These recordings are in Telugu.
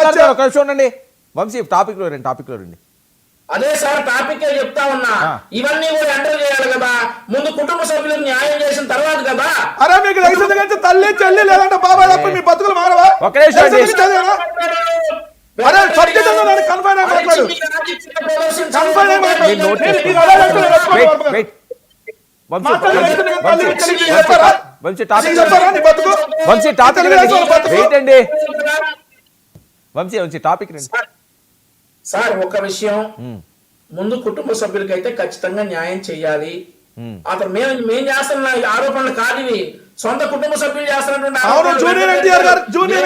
మాట్లాడతారు ఒక నిమిషం ఉండండి వంశీ, టాపిక్ లో రండి. అదే సార్ టాపిక్ చెప్తా ఉన్నా, ఇవన్నీ కూడా ఎంటర్ చేయాలి కదా, ముందు కుటుంబ సభ్యులకు న్యాయం చేసిన తర్వాత కదా. అరే మీకు లైసెన్స్ తల్లి చెల్లి లేదంటే బాబాయ్ తప్ప మీ బతుకులు మారవా? ఒక్క నిమిషం అరే సబ్జెక్ట్ కన్ఫైన్ వంశీ టాపిక్ రండి సార్. ఒక విషయం, ముందు కుటుంబ సభ్యులకైతే ఖచ్చితంగా న్యాయం చేయాలి. అతను మేము చేస్తున్న ఆరోపణలు కాదు ఇవి, సొంత కుటుంబ సభ్యులు చేస్తున్నటువంటి. అవును, జూనియర్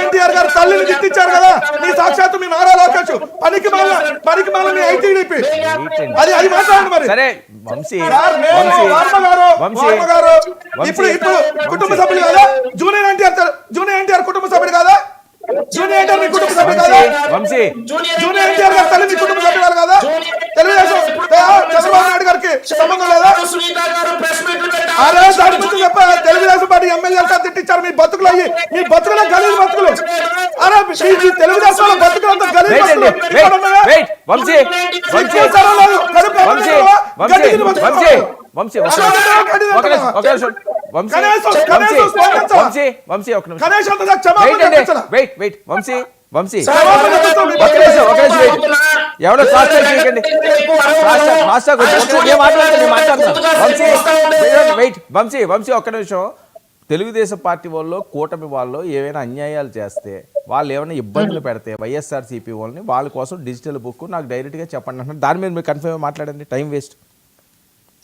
ఎన్టీఆర్ గారు తల్లిని గిట్టించారు కదా, మీ సాక్షాత్తు మీ నారా లోకేష్ పనికి మాల మీ ఐటీడీపీ అది మాట్లాడండి మరి. సరే వంశీ గారు ఇప్పుడు కుటుంబ సభ్యులు కదా, జూనియర్ ఎన్టీఆర్ కుటుంబ సభ్యులు కదా, జూనియర్ ఎన్టీఆర్ మీ కుటుంబ సభ్యులు కదా, వంశీ జూనియర్ ఎన్టీఆర్ గారు తల్లి మీ కుటుంబ సభ్యులు కదా, తెలుగుదేశం చంద్రబాబు నాయుడు గారికి సంబంధం లేదా? అరే దాని గురించి చెప్ప, తెలుగుదేశం పార్టీ ఎమ్మెల్యేలు తిట్టించారు మీ బతుకులు అయ్యి, మీ బతుకుల గలీజ్ బతుకులు. అరే తెలుగుదేశం బతుకులంతా గలీజ్ ఎవడో వంశీ ఒక్క నిమిషం. తెలుగుదేశం పార్టీ వాళ్ళు కూటమి వాళ్ళు ఏమైనా అన్యాయాలు చేస్తే, వాళ్ళు ఏమైనా ఇబ్బందులు పెడితే వైఎస్ఆర్సీపీ వాళ్ళని, వాళ్ళ కోసం డిజిటల్ బుక్ నాకు డైరెక్ట్గా చెప్పండి అంటున్నారు. దాని మీద మీరు కన్ఫర్మ్ మాట్లాడండి, టైం వేస్ట్.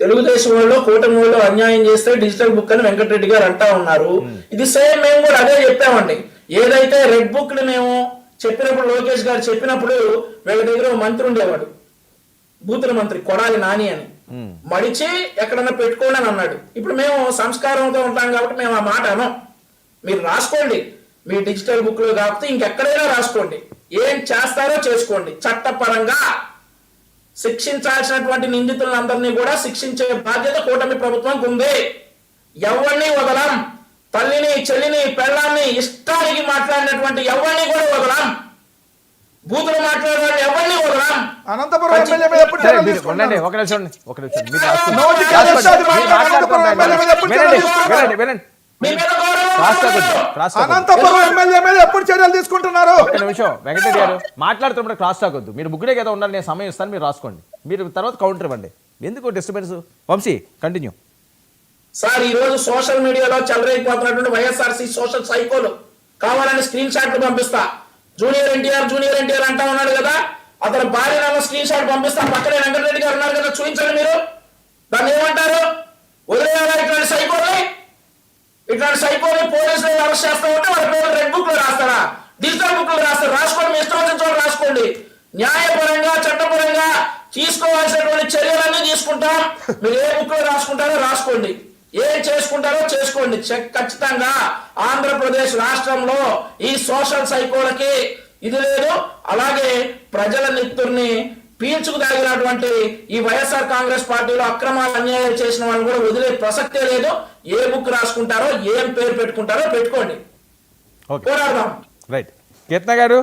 తెలుగుదేశం వాళ్ళు కూటమి వాళ్ళు అన్యాయం చేస్తే డిజిటల్ బుక్ అని వెంకటరెడ్డి గారు అంటా ఉన్నారు. ఇది సేమ్ మేము కూడా అదే చెప్పామండి. ఏదైతే రెడ్ బుక్ ని మేము చెప్పినప్పుడు, లోకేష్ గారు చెప్పినప్పుడు, వీళ్ళ దగ్గర మంత్రి ఉండేవాడు, బూతుల మంత్రి కొడాలి నాని అని, మడిచి ఎక్కడన్నా పెట్టుకోండి అని అన్నాడు. ఇప్పుడు మేము సంస్కారంతో ఉంటాం కాబట్టి మేము ఆ మాట అనం. మీరు రాసుకోండి, మీ డిజిటల్ బుక్ లో కాకపోతే ఇంకెక్కడైనా రాసుకోండి, ఏం చేస్తారో చేసుకోండి. చట్టపరంగా శిక్షించాల్సినటువంటి నిందితులందరినీ కూడా శిక్షించే బాధ్యత కూటమి ప్రభుత్వానికి ఉంది. ఎవరిని వదలం, తల్లిని చెల్లిని పెళ్ళాన్ని ఇష్టానికి మాట్లాడినటువంటి ఎవరిని కూడా వదలం, బూతులు మాట్లాడే ఎవరిని వదలం. అనంతపురం ఎమ్మెల్యే మీద ఎప్పుడు చర్యలు తీసుకుంటారు? అనంతపురం ఎమ్మెల్యే మీద ఎప్పుడు చర్యలు తీసుకుంటున్నారు? ఒక నిమిషం వెంకటరెడ్డి గారు మాట్లాడుతున్నప్పుడు క్రాస్ టాక్ వద్దు. మీరు ముగ్గురే కదా ఉండాలి, నేను సమయం ఇస్తాను, మీరు రాసుకోండి, మీరు తర్వాత కౌంటర్ ఇవ్వండి. ఎందుకు డిస్టర్బెన్స్? వంశీ కంటిన్యూ. సార్, ఈ రోజు సోషల్ మీడియాలో చెలరైపోతున్నటువంటి వైఎస్ఆర్సీ సోషల్ సైకోలు కావాలని స్క్రీన్ షాట్లు పంపిస్తా. జూనియర్ ఎన్టీఆర్ అంటా ఉన్నాడు కదా, అతను భార్య స్క్రీన్ షాట్ పంపిస్తా. పక్కనే వెంకటరెడ్డి గారు ఉన్నారు కదా, చూపించండి మీరు. దాన్ని ఏమంటారు? వదిలేయాలా ఇట్లాంటి సైకోల్ని? ఇట్లాంటి సైకోల్ని పోలీసులు అరెస్ట్ చేస్తా ఉంటే వాళ్ళ పేరు రెడ్ బుక్ లో రాస్తారా, డిజిటల్ బుక్ లో రాస్తారు? రాసుకోండి, మీ ఇష్టం వచ్చిన చోట రాసుకోండి. న్యాయపరంగా చట్టపరంగా తీసుకోవాల్సినటువంటి చర్యలన్నీ తీసుకుంటాం. మీరు ఏ బుక్ లో రాసుకుంటారో రాసుకోండి, ఏం చేసుకుంటారో చేసుకోండి. ఖచ్చితంగా ఆంధ్రప్రదేశ్ రాష్ట్రంలో ఈ సోషల్ సైకోలకి ఇది లేదు. అలాగే ప్రజల నెత్తుర్ని పీల్చుకు తాగినటువంటి ఈ వైఎస్ఆర్ కాంగ్రెస్ పార్టీలో అక్రమాలు అన్యాయాలు చేసిన వాళ్ళని కూడా వదిలే ప్రసక్తే లేదు. ఏ బుక్ రాసుకుంటారో, ఏం పేరు పెట్టుకుంటారో పెట్టుకోండి, పోరాడదాం. రైట్. కీర్తన గారు.